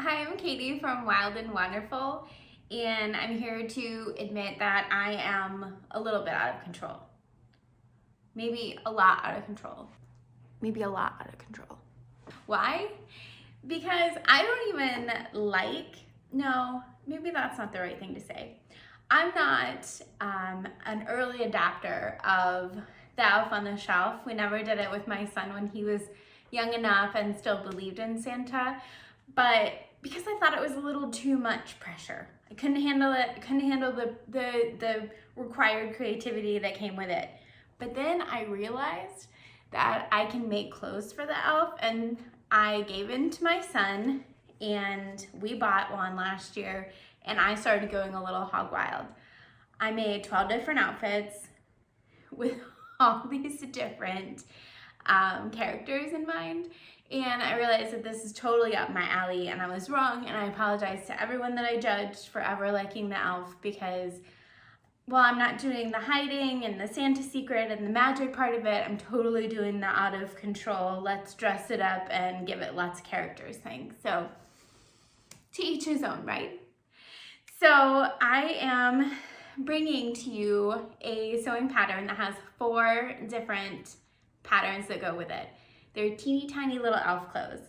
Hi, I'm Katie from Wild+Wanderful, and I'm here to admit that I am a little bit out of control. Maybe a lot out of control. Maybe a lot out of control. Why? Because I don't even no, maybe that's not the right thing to say. I'm not an early adopter of the elf on the shelf. We never did it with my son when he was young enough and still believed in Santa, but because I thought it was a little too much pressure. I couldn't handle it. I couldn't handle the required creativity that came with it. But then I realized that I can make clothes for the elf, and I gave in to my son, and we bought one last year, and I started going a little hog wild. I made 12 different outfits with all these different characters in mind, and I realized that this is totally up my alley, and I was wrong, and I apologize to everyone that I judged for ever liking the elf, because while I'm not doing the hiding and the Santa secret and the magic part of it, I'm totally doing the out of control, let's dress it up and give it lots of characters thing. So to each his own, right? So I am bringing to you a sewing pattern that has 4 different patterns that go with it. They're teeny tiny little elf clothes.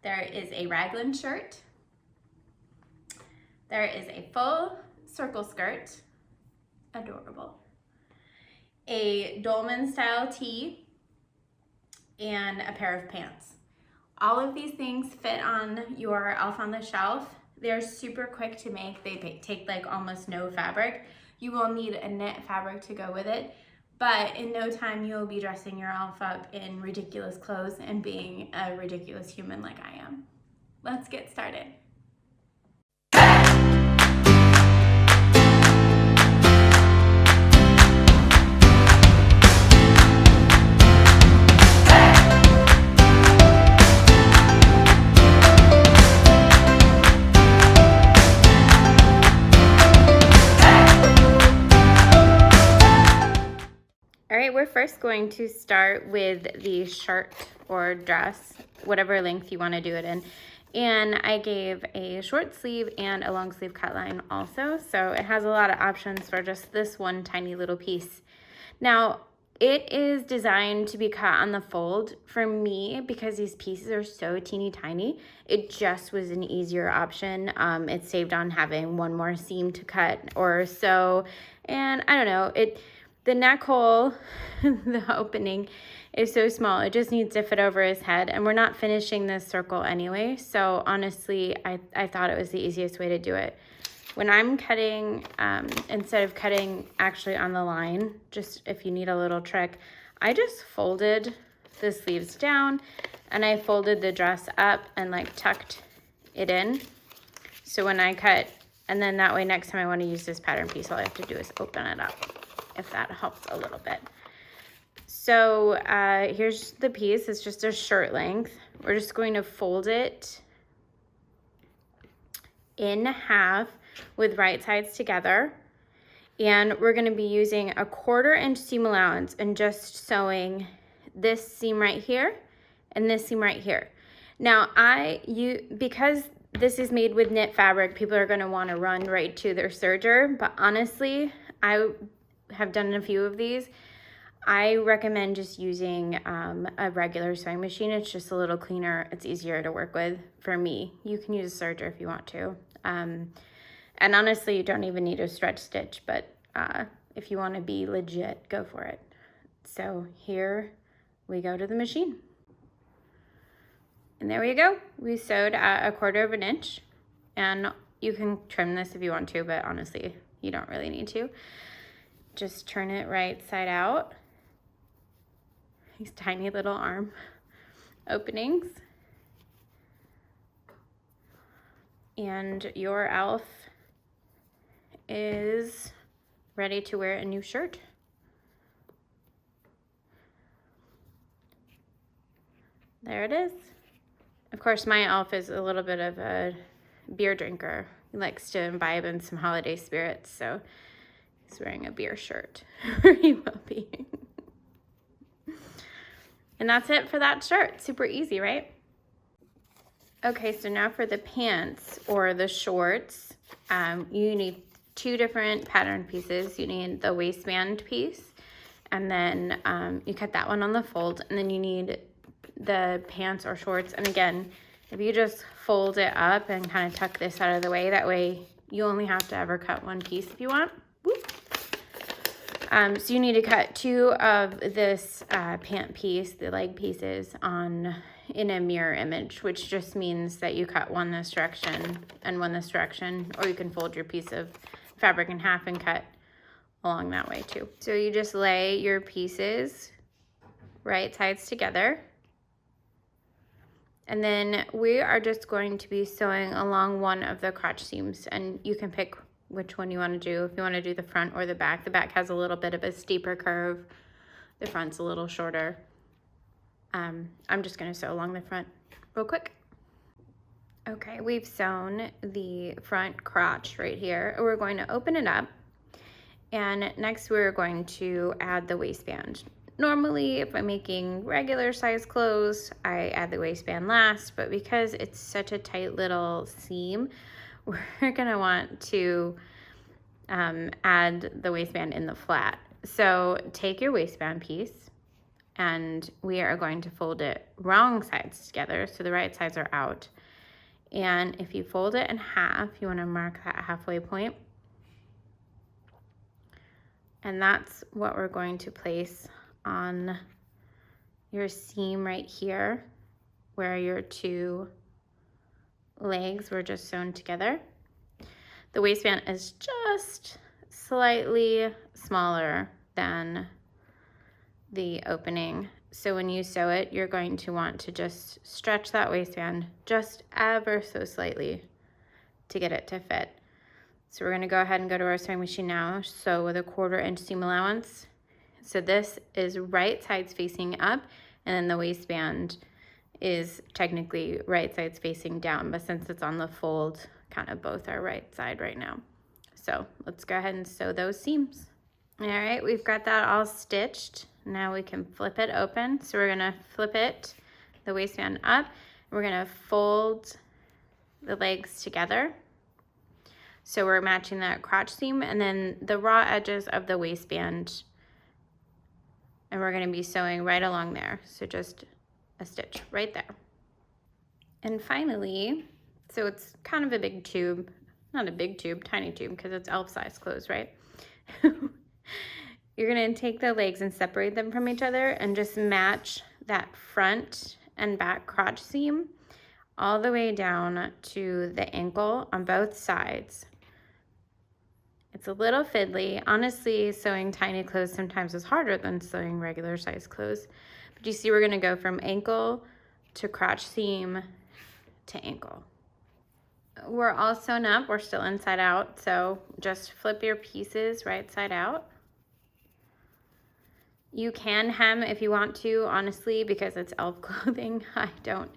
There is a raglan shirt. There is a full circle skirt, adorable. A Dolman style tee, and a pair of pants. All of these things fit on your elf on the shelf. They're super quick to make. They take like almost no fabric. You will need a knit fabric to go with it, but in no time you'll be dressing your elf up in ridiculous clothes and being a ridiculous human like I am. Let's get started. All right, we're first going to start with the shirt or dress, whatever length you want to do it in. And I gave a short sleeve and a long sleeve cut line also, so it has a lot of options for just this one tiny little piece. Now, it is designed to be cut on the fold. For me, because these pieces are so teeny tiny, it just was an easier option. It saved on having one more seam to cut or sew, and I don't know, the neck hole, the opening is so small, it just needs to fit over his head, and we're not finishing this circle anyway, so honestly, I thought it was the easiest way to do it. When I'm cutting, instead of cutting actually on the line, just if you need a little trick, I just folded the sleeves down, and I folded the dress up and like tucked it in. So when I cut, and then that way next time I want to use this pattern piece, all I have to do is open it up, if that helps a little bit. So here's the piece. It's just a shirt length. We're just going to fold it in half with right sides together. And we're going to be using a 1/4 inch seam allowance and just sewing this seam right here and this seam right here. Now because this is made with knit fabric, people are going to want to run right to their serger, but honestly, I have done a few of these. I recommend just using a regular sewing machine. It's just a little cleaner. It's easier to work with for me. You can use a serger if you want to. And honestly, you don't even need a stretch stitch, but if you want to be legit, go for it. So here we go to the machine. And there we go. We sewed at 1/4 inch, and you can trim this if you want to, but honestly, you don't really need to. Just turn it right side out. These tiny little arm openings. And your elf is ready to wear a new shirt. There it is. Of course, my elf is a little bit of a beer drinker. He likes to imbibe in some holiday spirits, so he's wearing a beer shirt, or he will be. And that's it for that shirt. Super easy, right? Okay, so now for the pants or the shorts, you need two different pattern pieces. You need the waistband piece, and then you cut that one on the fold, and then you need the pants or shorts. And again, if you just fold it up and kind of tuck this out of the way, that way you only have to ever cut one piece if you want. So you need to cut two of this pant piece, the leg pieces, in a mirror image, which just means that you cut one this direction and one this direction, or you can fold your piece of fabric in half and cut along that way too. So you just lay your pieces right sides together, and then we are just going to be sewing along one of the crotch seams, and you can pick which one you want to do. If you want to do the front or the back has a little bit of a steeper curve. The front's a little shorter. I'm just going to sew along the front real quick. Okay, we've sewn the front crotch right here. We're going to open it up, and next we're going to add the waistband. Normally, if I'm making regular size clothes, I add the waistband last, but because it's such a tight little seam, we're gonna want to add the waistband in the flat. So take your waistband piece, and we are going to fold it wrong sides together, so the right sides are out. And if you fold it in half, you want to mark that halfway point. And that's what we're going to place on your seam right here, where your two legs were just sewn together. The waistband is just slightly smaller than the opening. So when you sew it, you're going to want to just stretch that waistband just ever so slightly to get it to fit. So we're going to go ahead and go to our sewing machine now. Sew with a 1/4 inch seam allowance. So this is right sides facing up, and then the waistband is technically right sides facing down, but since it's on the fold, kind of both are right side right now. So let's go ahead and sew those seams. All right, we've got that all stitched. Now we can flip it open. So we're gonna flip it, the waistband up. We're gonna fold the legs together. So we're matching that crotch seam and then the raw edges of the waistband. And we're gonna be sewing right along there. So just a stitch right there. And finally, so it's kind of a big tube, not a big tube, tiny tube, because it's elf size clothes, right? You're gonna take the legs and separate them from each other and just match that front and back crotch seam all the way down to the ankle on both sides. It's a little fiddly. Honestly, sewing tiny clothes sometimes is harder than sewing regular size clothes. But you see we're gonna go from ankle to crotch seam to ankle. We're all sewn up, we're still inside out, so just flip your pieces right side out. You can hem if you want to, honestly, because it's elf clothing. I don't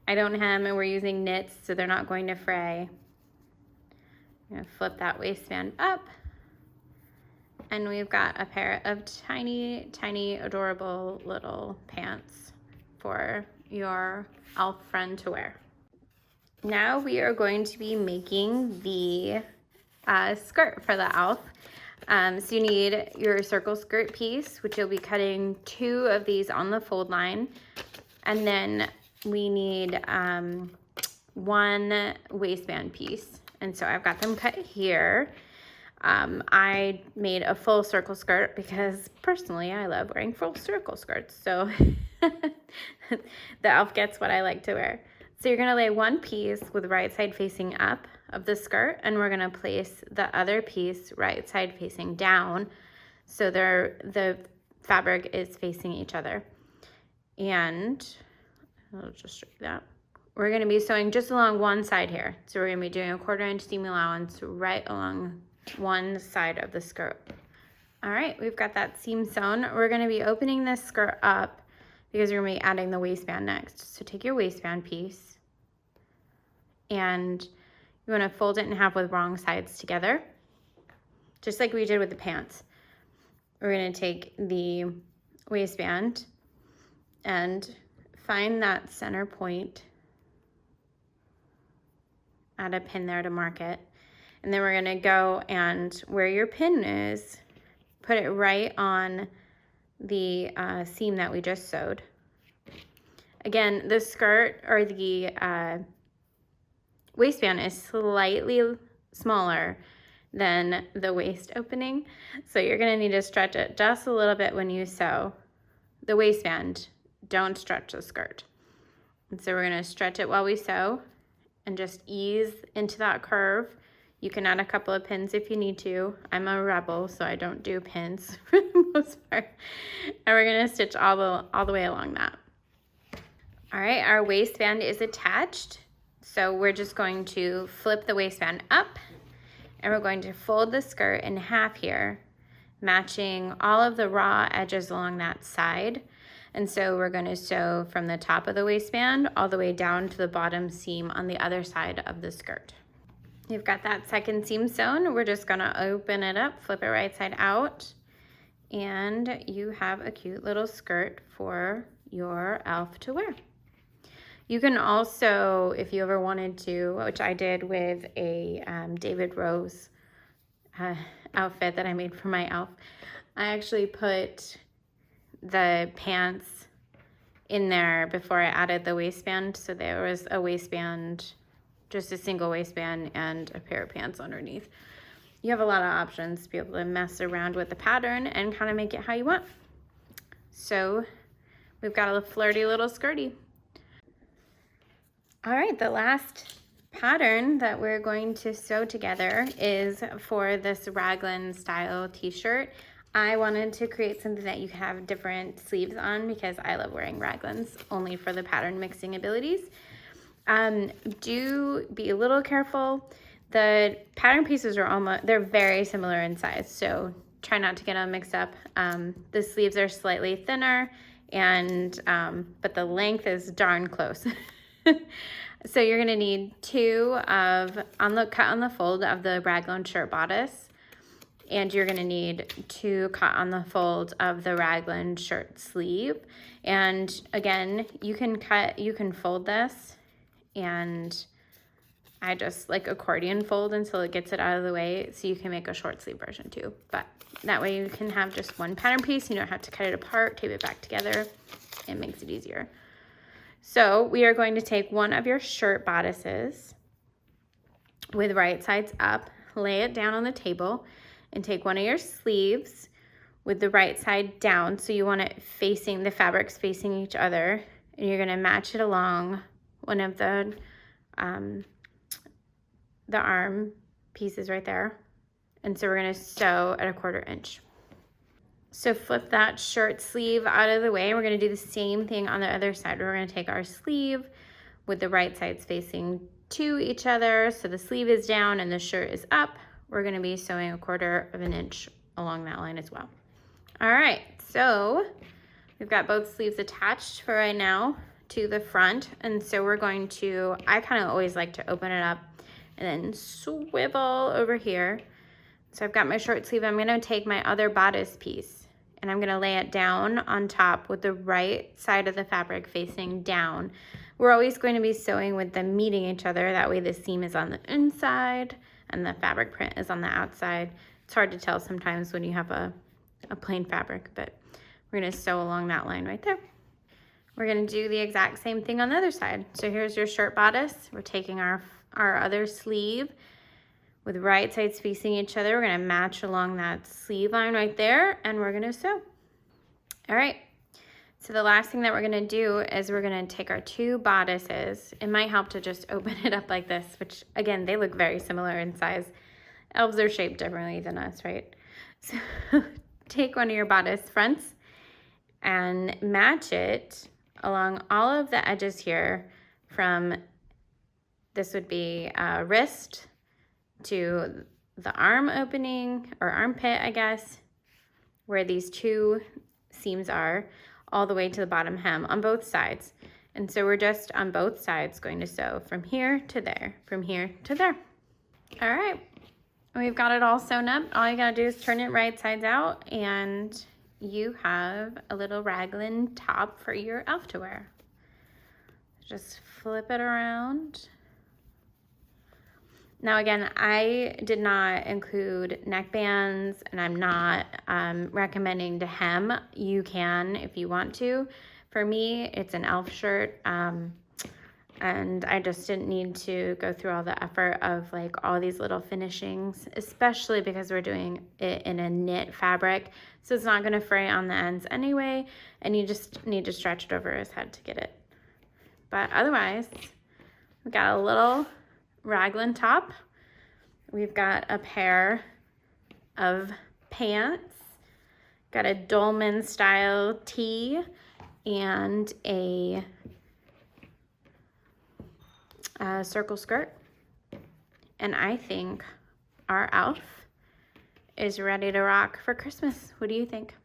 hem, and we're using knits, so they're not going to fray. I'm gonna flip that waistband up, and we've got a pair of tiny, tiny, adorable little pants for your elf friend to wear. Now we are going to be making the skirt for the elf. So you need your circle skirt piece, which you'll be cutting 2 of these on the fold line. And then we need 1 waistband piece. And so I've got them cut here. I made a full circle skirt because personally I love wearing full circle skirts. So the elf gets what I like to wear. So you're gonna lay 1 piece with right side facing up of the skirt, and we're gonna place the other piece right side facing down so the fabric is facing each other. And I'll just show you that. We're gonna be sewing just along one side here. So we're gonna be doing a 1/4 inch seam allowance right along one side of the skirt. All right, we've got that seam sewn. We're gonna be opening this skirt up because we're gonna be adding the waistband next. So take your waistband piece and you wanna fold it in half with wrong sides together, just like we did with the pants. We're gonna take the waistband and find that center point add a pin there to mark it. And then we're gonna go and where your pin is, put it right on the seam that we just sewed. Again, the skirt or the waistband is slightly smaller than the waist opening. So you're gonna need to stretch it just a little bit when you sew the waistband. Don't stretch the skirt. And so we're gonna stretch it while we sew and just ease into that curve. You can add a couple of pins if you need to. I'm a rebel, so I don't do pins for the most part. And we're gonna stitch all the way along that. All right, our waistband is attached. So we're just going to flip the waistband up and we're going to fold the skirt in half here, matching all of the raw edges along that side. And so we're going to sew from the top of the waistband all the way down to the bottom seam on the other side of the skirt. You've got that second seam sewn. We're just going to open it up, flip it right side out, and you have a cute little skirt for your elf to wear. You can also, if you ever wanted to, which I did with a David Rose outfit that I made for my elf, I actually put the pants in there before I added the waistband. So there was a waistband, just a single waistband and a pair of pants underneath. You have a lot of options to be able to mess around with the pattern and kind of make it how you want. So we've got a flirty little skirty. All right, the last pattern that we're going to sew together is for this raglan style t-shirt. I wanted to create something that you can have different sleeves on because I love wearing raglans only for the pattern mixing abilities. Do be a little careful. The pattern pieces are they're very similar in size, so try not to get them mixed up. The sleeves are slightly thinner, and but the length is darn close. So you're gonna need two of cut on the fold of the raglan shirt bodice, and you're gonna need two cut on the fold of the raglan shirt sleeve. And again, you can fold this, and I just like accordion fold until it gets it out of the way, so you can make a short sleeve version too. But that way you can have just one pattern piece. You don't have to cut it apart, tape it back together. It makes it easier. So we are going to take one of your shirt bodices with right sides up, lay it down on the table, and take one of your sleeves with the right side down. So you want it facing, the fabrics facing each other, and you're gonna match it along one of the arm pieces right there. And so we're gonna sew at 1/4 inch. So flip that shirt sleeve out of the way. We're gonna do the same thing on the other side. We're gonna take our sleeve with the right sides facing to each other. So the sleeve is down and the shirt is up. We're gonna be sewing 1/4 inch along that line as well. All right, so we've got both sleeves attached for right now to the front. And so we're going to, I kind of always like to open it up and then swivel over here. So I've got my short sleeve. I'm gonna take my other bodice piece and I'm gonna lay it down on top with the right side of the fabric facing down. We're always going to be sewing with them meeting each other. That way the seam is on the inside and the fabric print is on the outside. It's hard to tell sometimes when you have a plain fabric, but we're gonna sew along that line right there. We're gonna do the exact same thing on the other side. So here's your shirt bodice. We're taking our other sleeve with right sides facing each other. We're gonna match along that sleeve line right there, and we're gonna sew. All right, so the last thing that we're gonna do is we're gonna take our two bodices. It might help to just open it up like this, which again, they look very similar in size. Elves are shaped differently than us, right? So take one of your bodice fronts and match it along all of the edges here from, this would be wrist to the arm opening or armpit, I guess, where these two seams are, all the way to the bottom hem on both sides. And so we're just on both sides going to sew from here to there, from here to there. All right, we've got it all sewn up. All you gotta do is turn it right sides out and you have a little raglan top for your elf to wear. Just flip it around Now again, I did not include neckbands, and I'm not recommending to hem. You can if you want to. For me, it's an elf shirt, and I just didn't need to go through all the effort of like all these little finishings, especially because we're doing it in a knit fabric, so it's not gonna fray on the ends anyway, and you just need to stretch it over his head to get it. But otherwise, we got a little raglan top. We've got a pair of pants, got a Dolman style tee, and a circle skirt. And I think our elf is ready to rock for Christmas. What do you think?